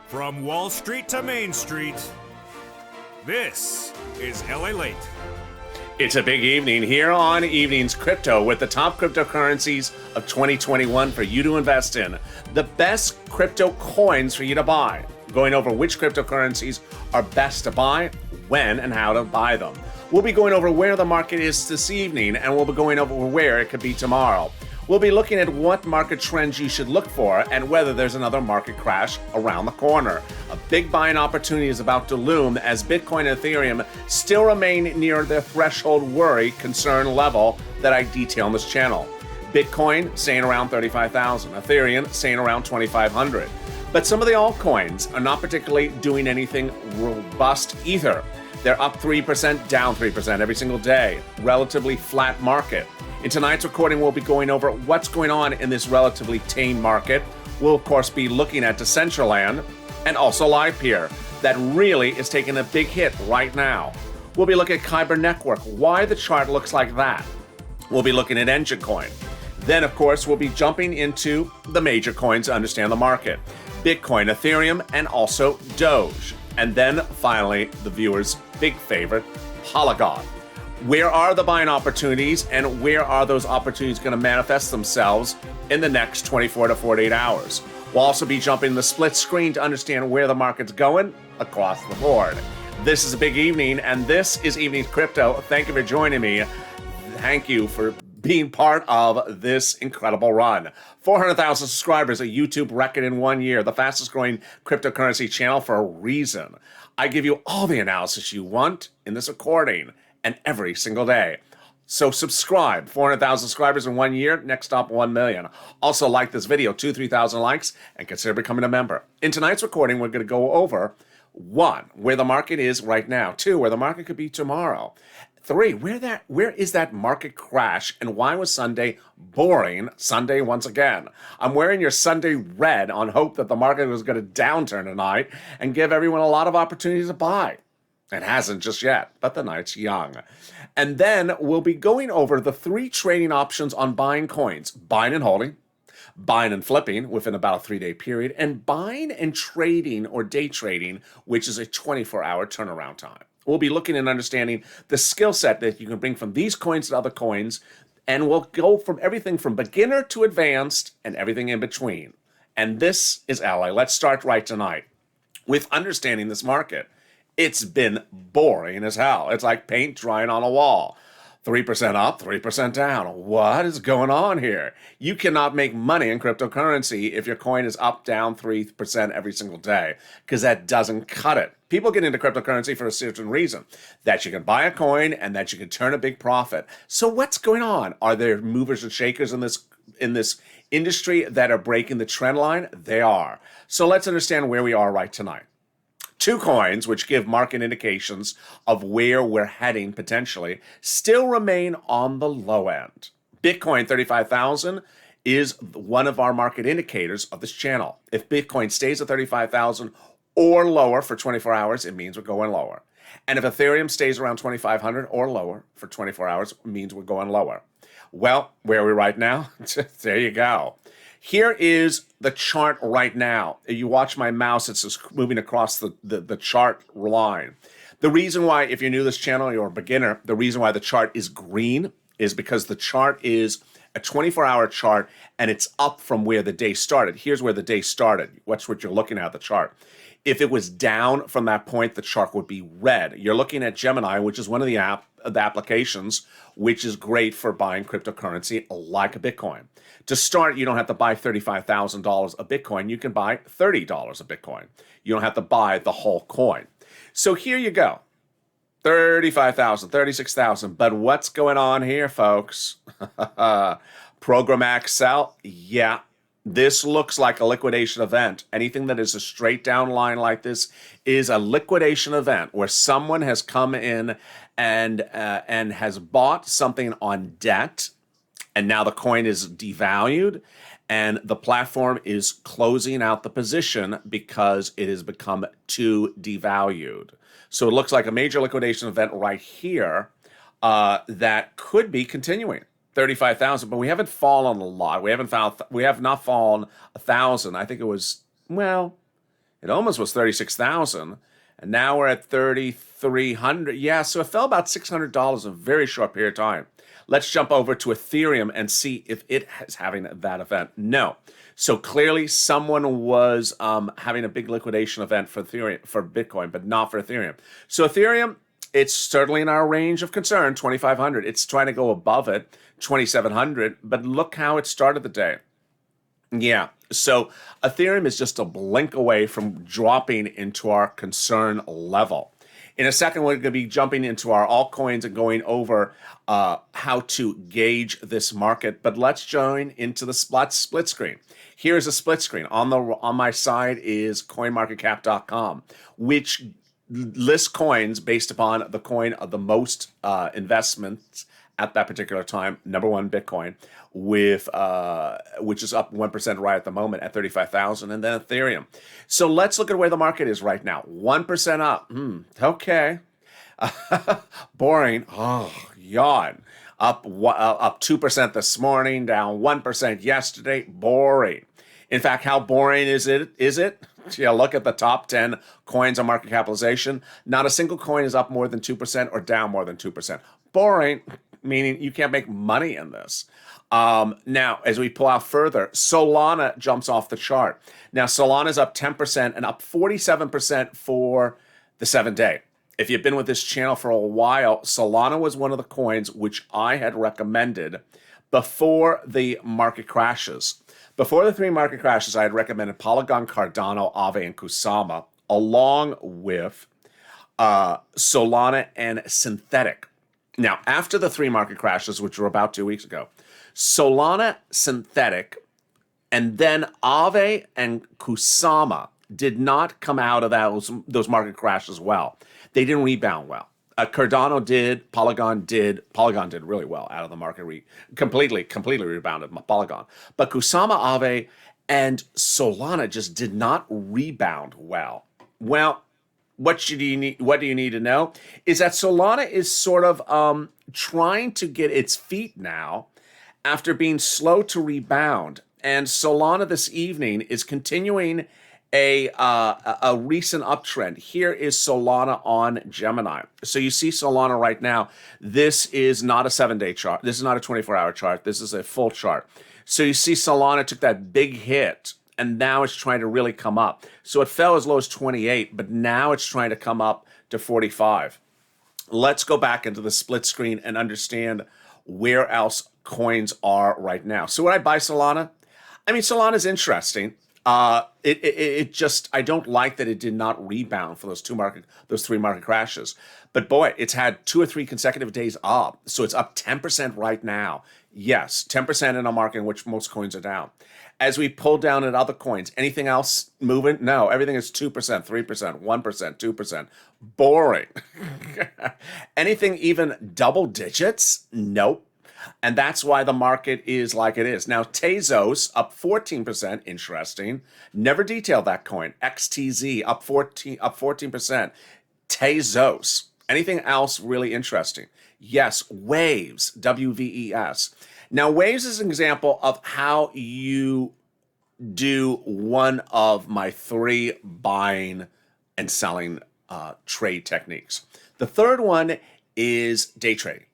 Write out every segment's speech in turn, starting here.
From Wall Street to Main Street, this is LALATE. It's a big evening here on Evenings Crypto with the top cryptocurrencies of 2021 for you to invest in. The best crypto coins for you to buy. Going over which cryptocurrencies are best to buy, when, and how to buy them. We'll be going over where the market is this evening, and we'll be going over where it could be tomorrow. We'll be looking at what market trends you should look for and whether there's another market crash around the corner. A big buying opportunity is about to loom as Bitcoin and Ethereum still remain near their threshold worry concern level that I detail on this channel. Bitcoin staying around 35,000, Ethereum staying around 2,500. But some of the altcoins are not particularly doing anything robust either. They're up 3%, down 3% every single day. Relatively flat market. In tonight's recording, we'll be going over what's going on in this relatively tame market. We'll, of course, be looking at Decentraland and also LivePeer. That really is taking a big hit right now. We'll be looking at Kyber Network, why the chart looks like that. We'll be looking at Engine Coin. Then, of course, we'll be jumping into the major coins to understand the market. Bitcoin, Ethereum, and also Doge. And then, finally, the viewers' big favorite, Polygon. Where are the buying opportunities and where are those opportunities going to manifest themselves in the next 24 to 48 hours? We'll also be jumping the split screen to understand where the market's going across the board. This is a big evening, and this is Evenings Crypto. Thank you for joining me. Thank you for being part of this incredible run. 400,000 subscribers, a YouTube record in 1 year, the fastest growing cryptocurrency channel for a reason. I give you all the analysis you want in this recording and every single day. So subscribe. 400,000 subscribers in 1 year. Next stop, 1 million. Also like this video, 3,000 likes, and consider becoming a member. In tonight's recording, we're going to go over 1, where the market is right now. 2, where the market could be tomorrow. 3, where is that market crash and why was Sunday boring Sunday once again? I'm wearing your Sunday red on hope that the market was going to downturn tonight and give everyone a lot of opportunities to buy. It hasn't just yet, but the night's young. And then we'll be going over the 3 trading options on buying coins. Buying and holding, buying and flipping within about a 3-day period, and buying and trading or day trading, which is a 24-hour turnaround time. We'll be looking and understanding the skill set that you can bring from these coins to other coins, and we'll go from everything from beginner to advanced and everything in between. And this is LA. Let's start right tonight with understanding this market. It's been boring as hell. It's like paint drying on a wall. 3% up, 3% down. What is going on here? You cannot make money in cryptocurrency if your coin is up, down 3% every single day, because that doesn't cut it. People get into cryptocurrency for a certain reason, that you can buy a coin and that you can turn a big profit. So what's going on? Are there movers and shakers in this industry that are breaking the trend line? They are. So let's understand where we are right tonight. 2 coins, which give market indications of where we're heading potentially, still remain on the low end. Bitcoin 35,000 is one of our market indicators of this channel. If Bitcoin stays at 35,000 or lower for 24 hours, it means we're going lower. And if Ethereum stays around 2,500 or lower for 24 hours, it means we're going lower. Well, where are we right now? There you go. Here is the chart right now. You watch my mouse, it's just moving across the chart line. The reason why, if you're new to this channel, you're a beginner, the reason why the chart is green is because the chart is a 24-hour chart and it's up from where the day started. Here's where the day started. Watch what you're looking at, the chart. If it was down from that point, the chart would be red. You're looking at Gemini, which is one of the applications which is great for buying cryptocurrency like a Bitcoin. To start, you don't have to buy $35,000 a Bitcoin. You can buy $30 a Bitcoin. You don't have to buy the whole coin. So here you go. 35,000, 36,000. But what's going on here, folks? Programmatic sell? Yeah. This looks like a liquidation event. Anything that is a straight down line like this is a liquidation event where someone has come in and has bought something on debt, and now the coin is devalued, and the platform is closing out the position because it has become too devalued. So it looks like a major liquidation event right here that could be continuing. 35,000, but we haven't fallen a lot. We have not fallen 1,000. I think it was, well, It almost was 36,000, and now we're at 3,300. Yeah, so it fell about $600 in a very short period of time. Let's jump over to Ethereum and see if it is having that event. No. So clearly someone was having a big liquidation event for Ethereum, for Bitcoin, but not for Ethereum. So Ethereum, it's certainly in our range of concern, 2,500. It's trying to go above it, 2,700, but look how it started the day. Yeah, so Ethereum is just a blink away from dropping into our concern level. In a second, we're going to be jumping into our altcoins and going over how to gauge this market. But let's join into the split screen. Here's a split screen. On my side is coinmarketcap.com, which lists coins based upon the coin of the most investments at that particular time. Number one, Bitcoin, with which is up 1% right at the moment at 35,000, and then Ethereum. So let's look at where the market is right now. 1% up. Okay. Boring. Oh, yawn. Up 2% this morning, down 1% yesterday. Boring. In fact, how boring is it? Yeah, look at the top 10 coins on market capitalization. Not a single coin is up more than 2% or down more than 2%. Boring, meaning you can't make money in this. Now, as we pull out further, Solana jumps off the chart. Now, Solana's up 10% and up 47% for the 7-day. If you've been with this channel for a while, Solana was one of the coins which I had recommended before the market crashes. Before the 3 market crashes, I had recommended Polygon, Cardano, Aave, and KUSAMA, along with Solana and Synthetic. Now, after the 3 market crashes, which were about 2 weeks ago, Solana, Synthetic, and then Aave and KUSAMA did not come out of those market crashes well. They didn't rebound well. Cardano did, Polygon did really well out of the market, completely rebounded Polygon. But KUSAMA, Aave, and Solana just did not rebound well. Well, what do you need to know is that Solana is sort of trying to get its feet now after being slow to rebound. And Solana this evening is continuing a recent uptrend. Here is Solana on Gemini. So you see Solana right now. This is not a 7-day chart. This is not a 24-hour chart. This is a full chart. So you see Solana took that big hit, and now it's trying to really come up. So it fell as low as 28, but now it's trying to come up to 45. Let's go back into the split screen and understand where else coins are right now. So when I buy Solana, I mean, Solana's interesting. It just, I don't like that it did not rebound for those 3 market crashes. But boy, it's had 2 or 3 consecutive days up. So it's up 10% right now. Yes, 10% in a market in which most coins are down. As we pull down at other coins, anything else moving? No, everything is 2%, 3%, 1%, 2%. Boring. Anything even double digits? Nope. And that's why the market is like it is. Now, Tezos up 14%, interesting. Never detailed that coin. XTZ up 14%. Tezos. Anything else really interesting? Yes, Waves, WVES. Now, Waves is an example of how you do one of my 3 buying and selling trade techniques. The third one is day trading.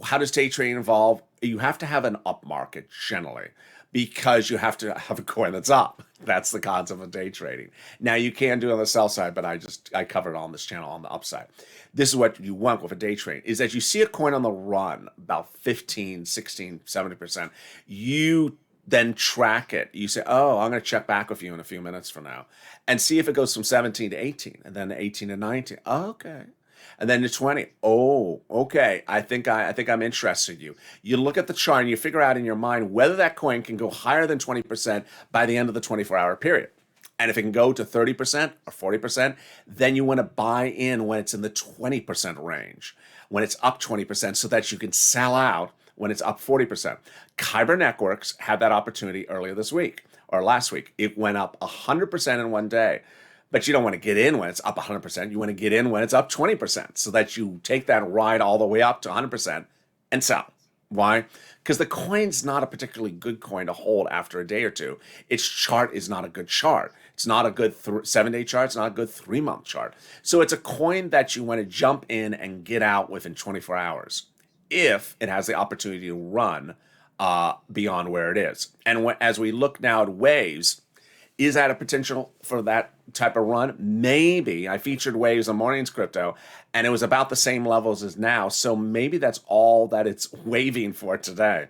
How does day trading involve? You have to have an up market generally because you have to have a coin that's up. That's the concept of day trading. Now you can do it on the sell side, but I covered it on this channel on the upside. This is what you want with a day trade, is that you see a coin on the run about 15, 16, 70%. You then track it. You say, oh, I'm going to check back with you in a few minutes from now and see if it goes from 17 to 18 and then 18 to 19. Oh, okay. And then to 20. Oh, okay. I think I'm interested in you. You look at the chart and you figure out in your mind whether that coin can go higher than 20% by the end of the 24-hour period. And if it can go to 30% or 40%, then you want to buy in when it's in the 20% range, when it's up 20%, so that you can sell out when it's up 40%. Kyber Networks had that opportunity earlier this week or last week. It went up 100% in one day. But you don't want to get in when it's up 100%. You want to get in when it's up 20% so that you take that ride all the way up to 100% and sell. Why? Because the coin's not a particularly good coin to hold after a day or two. Its chart is not a good chart. It's not a good 7-day chart. It's not a good 3-month chart. So it's a coin that you want to jump in and get out within 24 hours if it has the opportunity to run beyond where it is. And as we look now at waves, is that a potential for that type of run? Maybe. I featured waves on Morning's Crypto, and it was about the same levels as now. So maybe that's all that it's waving for today.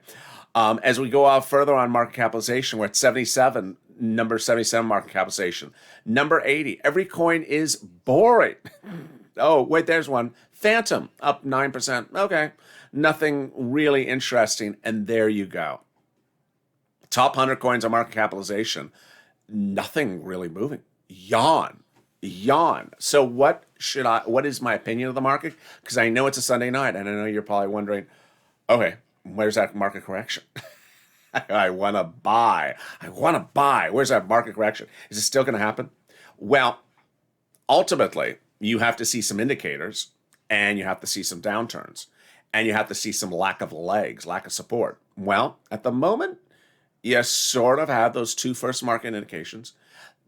As we go out further on market capitalization, we're at 77, number 77 market capitalization. Number 80, every coin is boring. Oh, wait, there's one. Phantom, up 9%. Okay, nothing really interesting. And there you go. Top 100 coins on market capitalization. Nothing really moving. Yawn. So what is my opinion of the market? Because I know it's a Sunday night, and I know you're probably wondering, okay, where's that market correction? I want to buy. Where's that market correction? Is it still going to happen? Well, ultimately, you have to see some indicators, and you have to see some downturns, and you have to see some lack of legs, lack of support. Well, at the moment, you sort of have those two first market indications.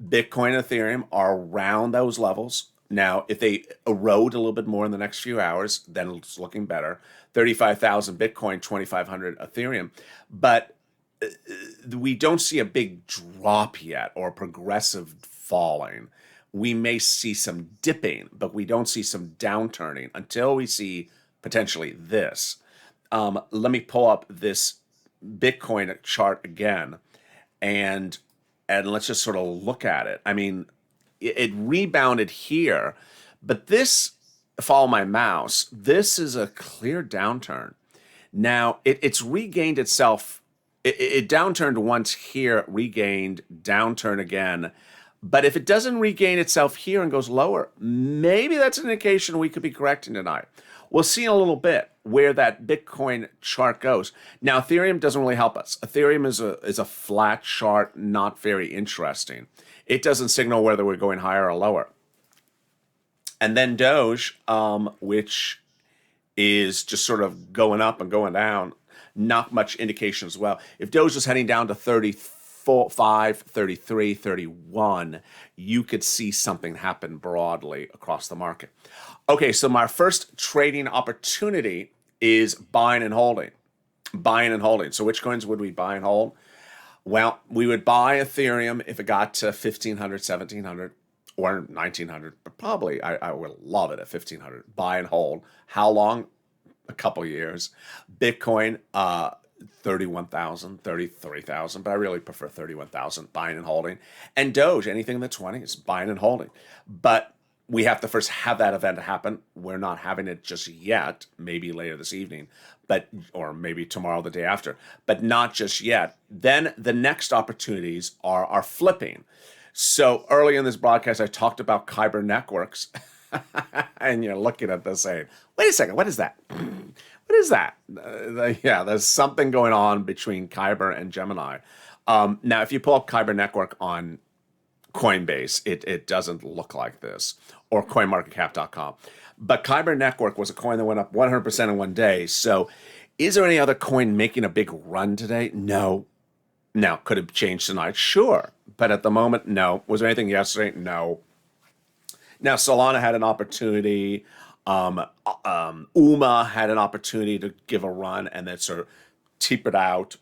Bitcoin and Ethereum are around those levels. Now, if they erode a little bit more in the next few hours, then it's looking better. 35,000 Bitcoin, 2,500 Ethereum. But we don't see a big drop yet or progressive falling. We may see some dipping, but we don't see some downturning until we see potentially this. Let me pull up this Bitcoin chart again, and let's just sort of look at it. I mean, it rebounded here, but this, follow my mouse, this is a clear downturn. Now, it's regained itself. It downturned once here, regained, downturn again. But if it doesn't regain itself here and goes lower, maybe that's an indication we could be correcting tonight. We'll see in a little bit where that Bitcoin chart goes. Now, Ethereum doesn't really help us. Ethereum is a flat chart, not very interesting. It doesn't signal whether we're going higher or lower. And then Doge, which is just sort of going up and going down, not much indication as well. If Doge was heading down to 35, 33, 31, you could see something happen broadly across the market. Okay, so my first trading opportunity is buying and holding. So which coins would we buy and hold? Well, we would buy Ethereum if it got to 1,500, 1,700, or 1,900. But probably I would love it at 1,500. Buy and hold. How long? A couple years. Bitcoin, 31,000, 33,000, but I really prefer 31,000, buying and holding. And Doge, anything in the 20s, buying and holding. But we have to first have that event happen. We're not having it just yet, maybe later this evening, or maybe tomorrow, the day after, but not just yet. Then the next opportunities are flipping. So early in this broadcast, I talked about Kyber networks, and you're looking at this saying, wait a second, what is that? What is that? Yeah, there's something going on between Kyber and Gemini. Now, if you pull up Kyber network on Coinbase, it doesn't look like this, or coinmarketcap.com. But Kyber network was a coin that went up 100% in one day. So is there any other coin making a big run today? No. Now, could it change tonight? Sure. But at the moment, no. Was there anything yesterday? No. Now, Solana had an opportunity. UMA had an opportunity to give a run and then sort of tapered out.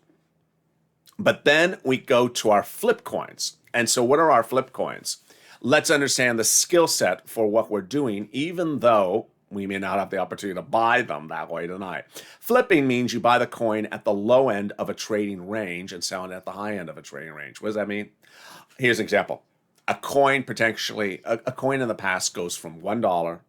But then we go to our flip coins. And so what are our flip coins? Let's understand the skill set for what we're doing, even though we may not have the opportunity to buy them that way tonight. Flipping means you buy the coin at the low end of a trading range and sell it at the high end of a trading range. What does that mean? Here's an example. A coin potentially, a coin in the past goes from $1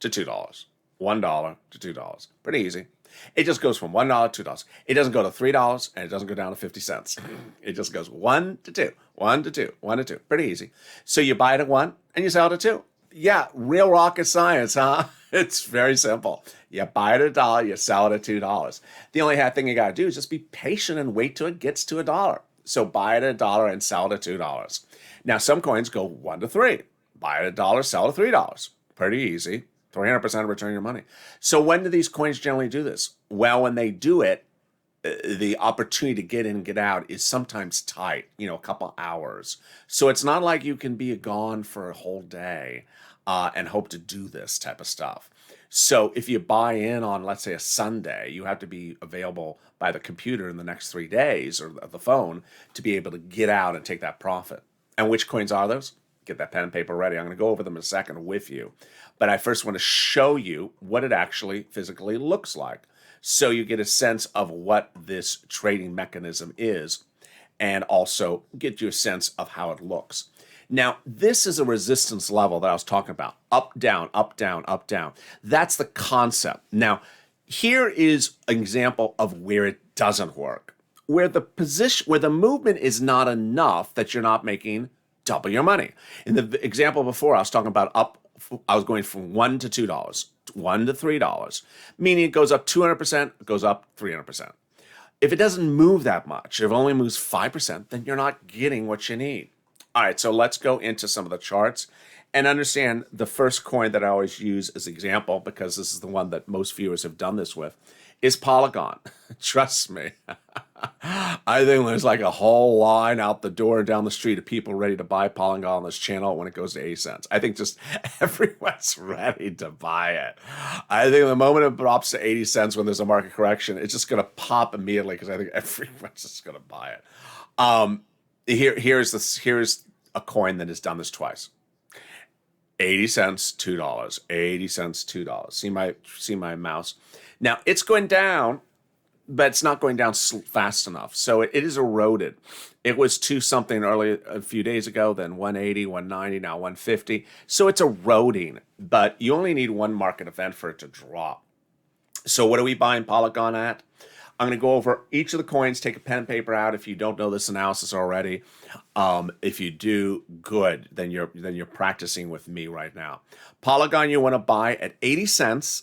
to $2. $1 to $2. Pretty easy. It just goes from $1 to $2. It doesn't go to $3 and it doesn't go down to 50 cents. It just goes 1 to 2, 1 to 2, 1 to 2. Pretty easy. So you buy it at 1 and you sell it at 2. Yeah, real rocket science, huh? It's very simple. You buy it at $1, you sell it at $2. The only thing you got to do is just be patient and wait till it gets to $1. So buy it at $1 and sell it at $2. Now, some coins go 1 to 3. Buy it at $1, sell it at $3. Pretty easy. 300% of return your money. So when do these coins generally do this? Well, when they do it, the opportunity to get in and get out is sometimes tight, a couple hours. So it's not like you can be gone for a whole day and hope to do this type of stuff. So if you buy in on, let's say, a Sunday, you have to be available by the computer in the next 3 days or the phone to be able to get out and take that profit. And which coins are those? Get that pen and paper ready. I'm going to go over them in a second with you. But I first want to show you what it actually physically looks like, so you get a sense of what this trading mechanism is, and also get you a sense of how it looks. Now, this is a resistance level that I was talking about. Up, down, up, down, up, down. That's the concept. Now, here is an example of where it doesn't work. Where the movement is not enough that you're not making double your money. In the example before, I was talking about I was going from $1 to $2, $1 to $3, meaning it goes up 200%, it goes up 300%. If it doesn't move that much, if it only moves 5%, then you're not getting what you need. All right, so let's go into some of the charts and understand the first coin that I always use as example, because this is the one that most viewers have done this with, is Polygon. Trust me. I think there's like a whole line out the door down the street of people ready to buy Polygon on this channel when it goes to 80 cents. I think just everyone's ready to buy it. I think the moment it drops to 80 cents when there's a market correction, it's just going to pop immediately because I think everyone's just going to buy it. Here's a coin that has done this twice. 80 cents, $2. 80 cents, $2. See my mouse? Now, it's going down, but it's not going down fast enough. So it is eroded. It was 2 something earlier a few days ago, then 180, 190, now 150. So it's eroding, but you only need one market event for it to drop. So what are we buying Polygon at? I'm going to go over each of the coins, take a pen and paper out if you don't know this analysis already. If you do, good. Then you're practicing with me right now. Polygon you want to buy at 80 cents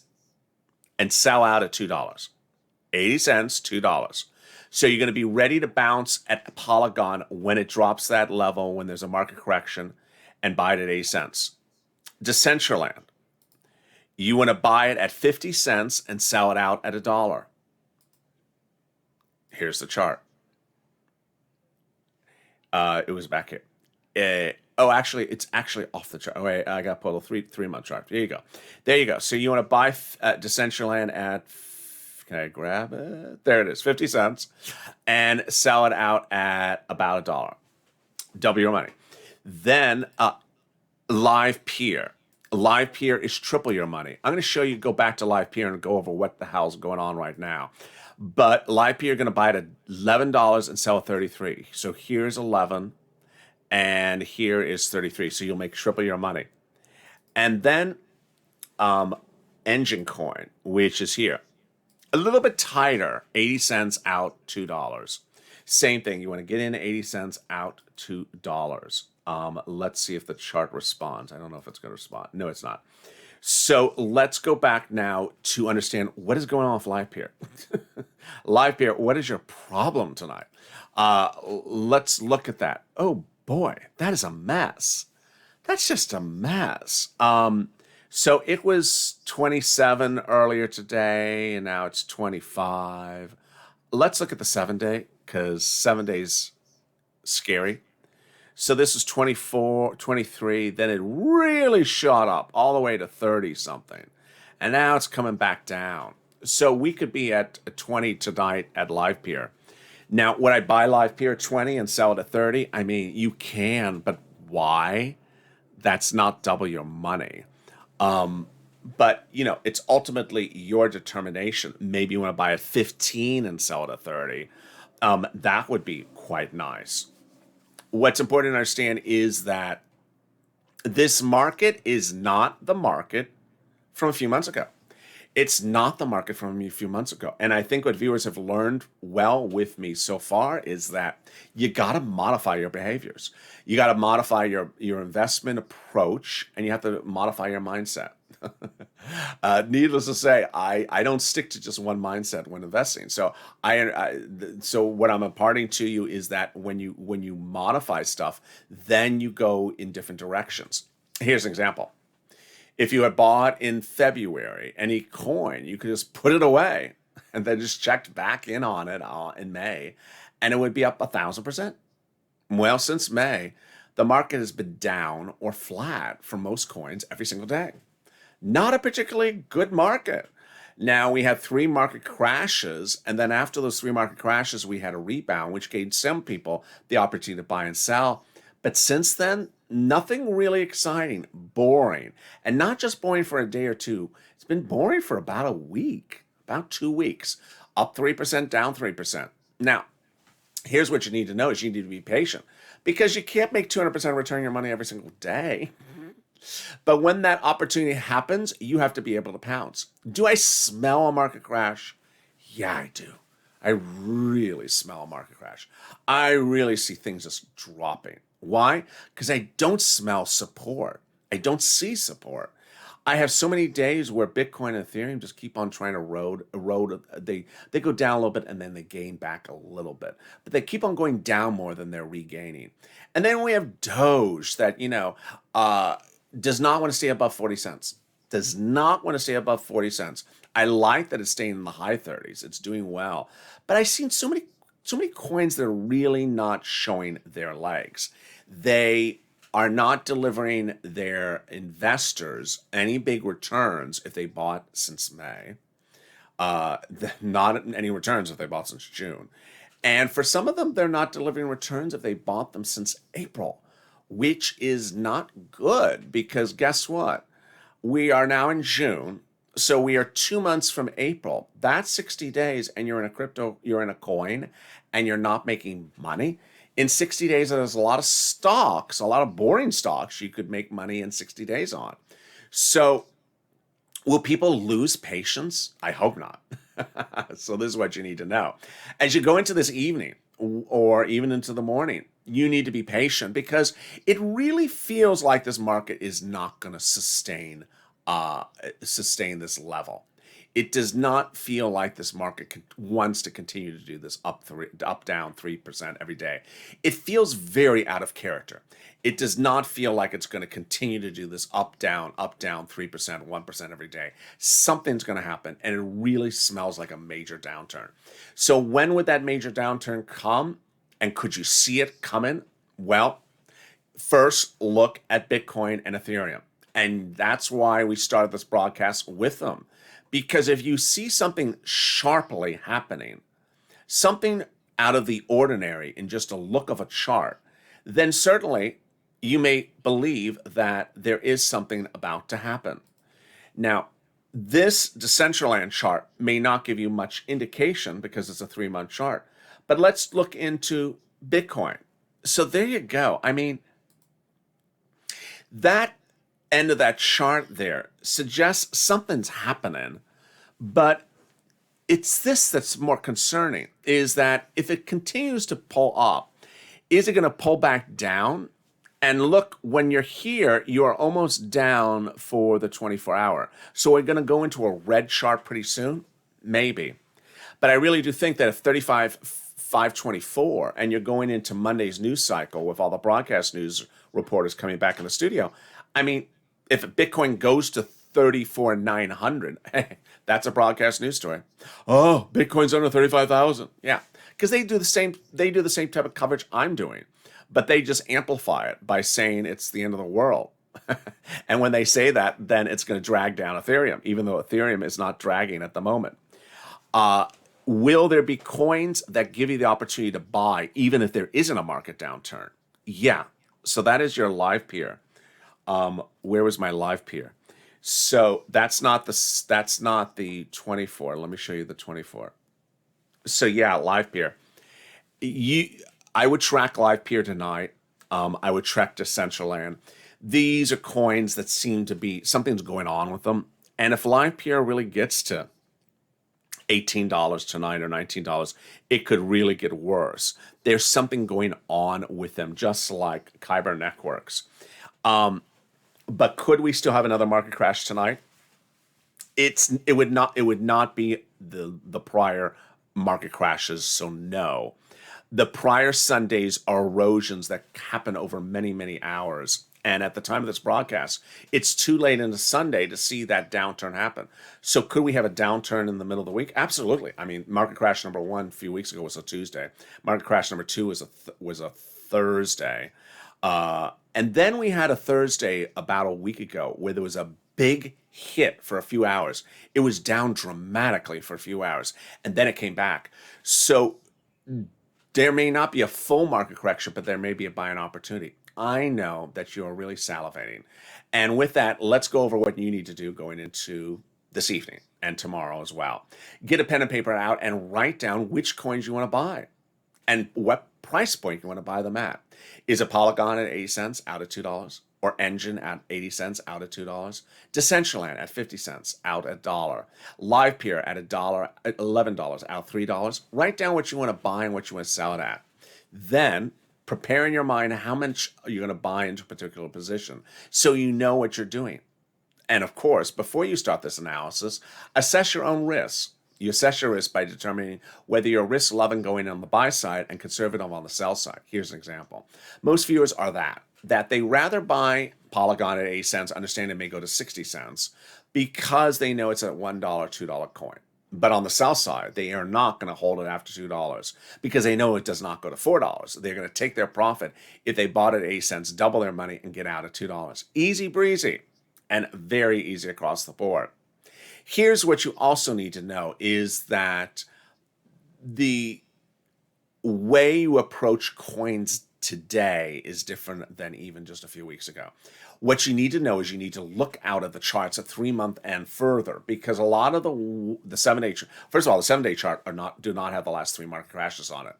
and sell out at $2. 80 cents, $2. So you're going to be ready to bounce at Polygon when it drops that level, when there's a market correction, and buy it at 80 cents. Decentraland, you want to buy it at 50 cents and sell it out at $1. Here's the chart. It was back here. Actually, it's actually off the chart. Oh, wait, I got to pull a three-month chart. There you go. So you want to buy Decentraland at, can I grab it? There it is, 50 cents, and sell it out at about $1. Double your money. Then Live Peer. Live Peer is triple your money. I'm going to show you, go back to Live Peer and go over what the hell's going on right now. But Live Peer, you're going to buy it at $11 and sell at 33. So here's 11 and here is 33. So you'll make triple your money. And then Engine Coin, which is here. A little bit tighter, 80 cents out, $2. Same thing, you want to get in 80 cents out, $2. Let's see if the chart responds. I don't know if it's going to respond. No, it's not. So let's go back now to understand what is going on with Live Peer. Live Peer, what is your problem tonight? Let's look at that. Oh boy, that is a mess. That's just a mess. So it was 27 earlier today, and now it's 25. Let's look at the 7-day, because 7 days scary. So this is 24, 23, then it really shot up all the way to 30 something. And now it's coming back down. So we could be at 20 tonight at Live Peer. Now, would I buy Live Peer at 20 and sell it at 30? I mean, you can, but why? That's not double your money. But, it's ultimately your determination. Maybe you want to buy at 15 and sell it at 30. That would be quite nice. What's important to understand is that this market is not the market from a few months ago. It's not the market from a few months ago. And I think what viewers have learned well with me so far is that you got to modify your behaviors. You got to modify your investment approach, and you have to modify your mindset. Needless to say, I don't stick to just one mindset when investing. So so what I'm imparting to you is that when you modify stuff, then you go in different directions. Here's an example. If you had bought in February any coin, you could just put it away and then just checked back in on it in May, and it would be up 1,000%. Well, since May, the market has been down or flat for most coins every single day. Not a particularly good market. Now, we had 3 market crashes, and then after those 3 market crashes, we had a rebound, which gave some people the opportunity to buy and sell. But since then, nothing really exciting, boring. And not just boring for a day or two, it's been boring for about a week, about 2 weeks. Up 3%, down 3%. Now, here's what you need to know is you need to be patient because you can't make 200% return your money every single day. But when that opportunity happens, you have to be able to pounce. Do I smell a market crash? Yeah, I do. I really smell a market crash. I really see things just dropping. Why? Because I don't smell support. I don't see support. I have so many days where Bitcoin and Ethereum just keep on trying to erode. They go down a little bit and then they gain back a little bit. But they keep on going down more than they're regaining. And then we have Doge that, does not want to stay above 40 cents. Does not want to stay above 40 cents. I like that it's staying in the high 30s. It's doing well. But I've seen so many coins that are really not showing their legs. They are not delivering their investors any big returns if they bought since May. Not any returns if they bought since June. And for some of them, they're not delivering returns if they bought them since April, which is not good because guess what? We are now in June, so we are 2 months from April. That's 60 days and you're in a coin and you're not making money. In 60 days, there's a lot of stocks, a lot of boring stocks you could make money in 60 days on. So will people lose patience? I hope not. So this is what you need to know. As you go into this evening or even into the morning, you need to be patient because it really feels like this market is not going to sustain this level. It does not feel like this market wants to continue to do this up down 3% every day. It feels very out of character. It does not feel like it's going to continue to do this up down 3%, 1% every day. Something's going to happen, and it really smells like a major downturn. So when would that major downturn come? And could you see it coming? Well, first look at Bitcoin and Ethereum. And that's why we started this broadcast with them. Because if you see something sharply happening, something out of the ordinary in just a look of a chart, then certainly you may believe that there is something about to happen. Now, this Decentraland chart may not give you much indication because it's a 3-month chart, but let's look into Bitcoin. So there you go. I mean, that end of that chart there suggests something's happening, but it's this that's more concerning, is that if it continues to pull up, is it going to pull back down? And look, when you're here, you are almost down for the 24-hour. So we're going to go into a red chart pretty soon? Maybe. But I really do think that if 524 and you're going into Monday's news cycle with all the broadcast news reporters coming back in the studio, I mean, if Bitcoin goes to 34,900, that's a broadcast news story. Oh, Bitcoin's under 35,000. Yeah, because they do the same type of coverage I'm doing, but they just amplify it by saying it's the end of the world. And when they say that, then it's going to drag down Ethereum, even though Ethereum is not dragging at the moment. Will there be coins that give you the opportunity to buy, even if there isn't a market downturn? Yeah. So that is your live peer. Where was my live peer? So that's not the 24. Let me show you the 24. So yeah, live peer. I would track live peer tonight. I would track Decentraland. These are coins that seem to be something's going on with them. And if live peer really gets to $18 tonight or $19, it could really get worse. There's something going on with them, just like Kyber Networks. But could we still have another market crash tonight? It would not be the prior market crashes, so no. The prior Sundays are erosions that happen over many, many hours, And at the time of this broadcast, it's too late into Sunday to see that downturn happen. So could we have a downturn in the middle of the week? Absolutely. I mean, market crash number one a few weeks ago was a Tuesday. Market crash number two was a Thursday. And then we had a Thursday about a week ago where there was a big hit for a few hours. It was down dramatically for a few hours, and then it came back. So there may not be a full market correction, but there may be a buying opportunity. I know that you're really salivating. And with that, let's go over what you need to do going into this evening and tomorrow as well. Get a pen and paper out and write down which coins you want to buy and what price point you want to buy them at. Is it Polygon at 80 cents out at $2? Or Engine at 80 cents out at $2? Decentraland at 50 cents out at $1. LivePeer at $1 at $11 out $3. Write down what you want to buy and what you want to sell it at. Then prepare in your mind how much you're going to buy into a particular position so you know what you're doing. And of course, before you start this analysis, assess your own risks. You assess your risk by determining whether you're risk-loving going on the buy side and conservative on the sell side. Here's an example. Most viewers are that they rather buy Polygon at 80 cents, understand it may go to 60 cents, because they know it's a $1, $2 coin. But on the sell side, they are not going to hold it after $2 because they know it does not go to $4. They're going to take their profit if they bought at 80 cents, double their money, and get out at $2. Easy breezy and very easy across the board. Here's what you also need to know is that the way you approach coins today is different than even just a few weeks ago. What you need to know is you need to look out at the charts at 3 month and further, because a lot of the 7-day, first of all, the 7-day chart do not have the last 3 market crashes on it.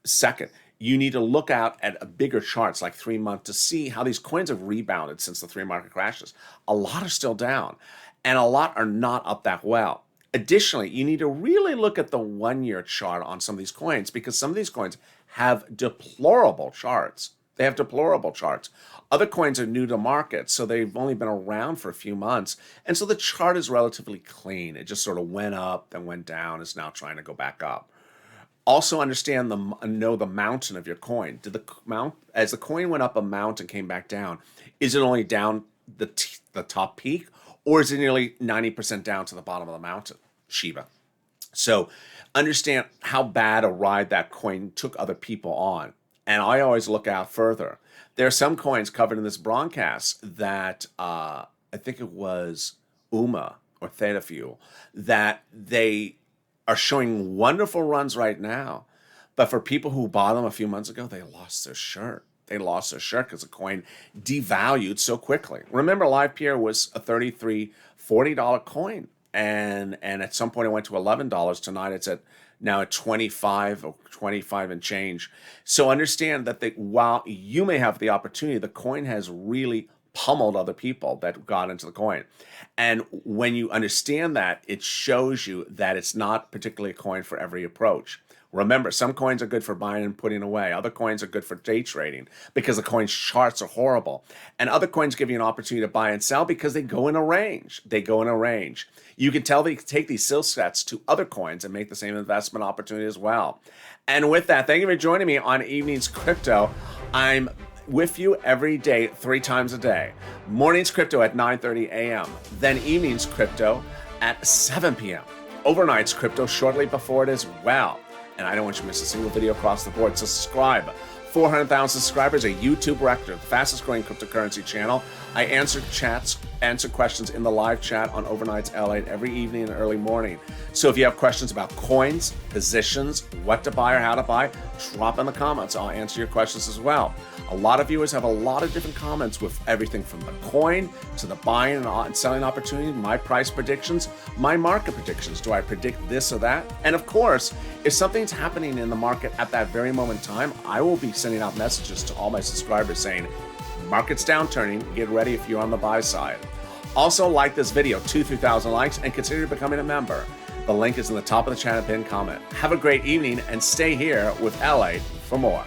Second, you need to look out at a bigger charts like 3 month to see how these coins have rebounded since the 3 market crashes. A lot are still down, and a lot are not up that well. Additionally, you need to really look at the 1-year chart on some of these coins, because some of these coins have deplorable charts. They have deplorable charts. Other coins are new to market, so they've only been around for a few months. And so the chart is relatively clean. It just sort of went up, then went down, is now trying to go back up. Also understand know the mountain of your coin. As the coin went up a mountain, came back down, is it only down the top peak, or is it nearly 90% down to the bottom of the mountain? Shiba. So understand how bad a ride that coin took other people on. And I always look out further. There are some coins covered in this broadcast that I think it was UMA or Theta Fuel, that they are showing wonderful runs right now. But for people who bought them a few months ago, they lost their shirt. They lost their shirt because the coin devalued so quickly. Remember, LivePeer was a $33, $40 coin. And at some point it went to $11. Tonight it's now at 25 or 25 and change. So understand that while you may have the opportunity, the coin has really pummeled other people that got into the coin. And when you understand that, it shows you that it's not particularly a coin for every approach. Remember, some coins are good for buying and putting away. Other coins are good for day trading because the coin's charts are horrible. And other coins give you an opportunity to buy and sell because they go in a range. They go in a range. You can tell they take these skill sets to other coins and make the same investment opportunity as well. And with that, thank you for joining me on Evenings Crypto. I'm with you every day, 3 times a day. Mornings Crypto at 9:30 a.m. Then Evenings Crypto at 7 p.m. Overnights Crypto shortly before it as well. And I don't want you to miss a single video across the board. So subscribe. 400,000 subscribers, a YouTube record, the fastest growing cryptocurrency channel. I answer questions in the live chat on Overnights LA every evening and early morning. So if you have questions about coins, positions, what to buy or how to buy, drop in the comments. I'll answer your questions as well. A lot of viewers have a lot of different comments with everything from the coin to the buying and selling opportunity, my price predictions, my market predictions. Do I predict this or that? And of course, if something's happening in the market at that very moment in time, I will be sending out messages to all my subscribers saying, market's downturning, get ready if you're on the buy side. Also like this video, 2,000-3,000 likes, and consider becoming a member. The link is in the top of the channel pinned comment. Have a great evening and stay here with LA for more.